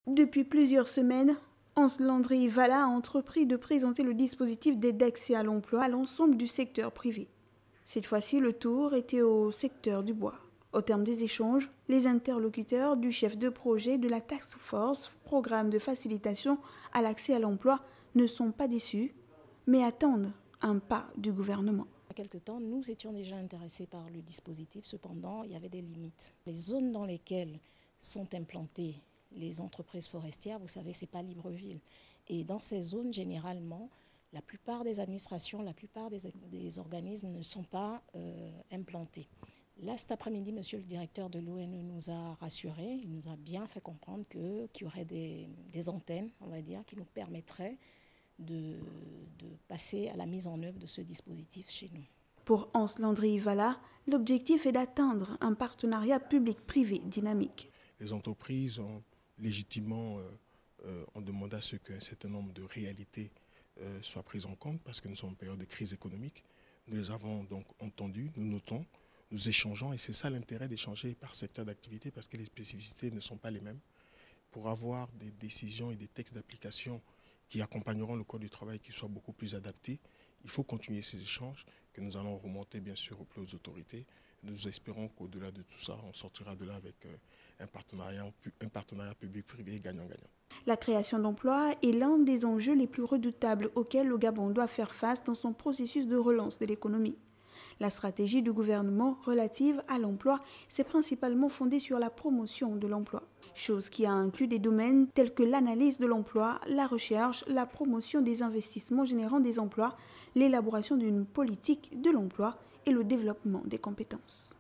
Depuis plusieurs semaines, Hans Landry Vala a entrepris de présenter le dispositif d'aide d'accès à l'emploi à l'ensemble du secteur privé. Cette fois-ci, le tour était au secteur du bois. Au terme des échanges, les interlocuteurs du chef de projet de la Task Force, programme de facilitation à l'accès à l'emploi, ne sont pas déçus, mais attendent un pas du gouvernement. Il y a quelque temps, nous étions déjà intéressés par le dispositif, cependant, il y avait des limites. Les zones dans lesquelles sont implantées les entreprises forestières, vous savez, ce n'est pas Libreville. Et dans ces zones, généralement, la plupart des administrations, la plupart des organismes ne sont pas implantés. Là, cet après-midi, monsieur le directeur de l'ONE nous a rassurés, il nous a bien fait comprendre qu'il y aurait des antennes, on va dire, qui nous permettraient de passer à la mise en œuvre de ce dispositif chez nous. Pour Hans Landry Vala, l'objectif est d'atteindre un partenariat public-privé dynamique. Les entreprises ont légitimement demandé à ce qu'un certain nombre de réalités soient prises en compte parce que nous sommes en période de crise économique. Nous les avons donc entendus, nous notons, nous échangeons et c'est ça l'intérêt d'échanger par secteur d'activité parce que les spécificités ne sont pas les mêmes. Pour avoir des décisions et des textes d'application qui accompagneront le code du travail qui soient beaucoup plus adaptés, il faut continuer ces échanges que nous allons remonter bien sûr aux plus hautes autorités. Nous espérons qu'au-delà de tout ça, on sortira de là avec un partenariat public-privé gagnant-gagnant. La création d'emplois est l'un des enjeux les plus redoutables auxquels le Gabon doit faire face dans son processus de relance de l'économie. La stratégie du gouvernement relative à l'emploi s'est principalement fondée sur la promotion de l'emploi, chose qui a inclus des domaines tels que l'analyse de l'emploi, la recherche, la promotion des investissements générant des emplois, l'élaboration d'une politique de l'emploi et le développement des compétences.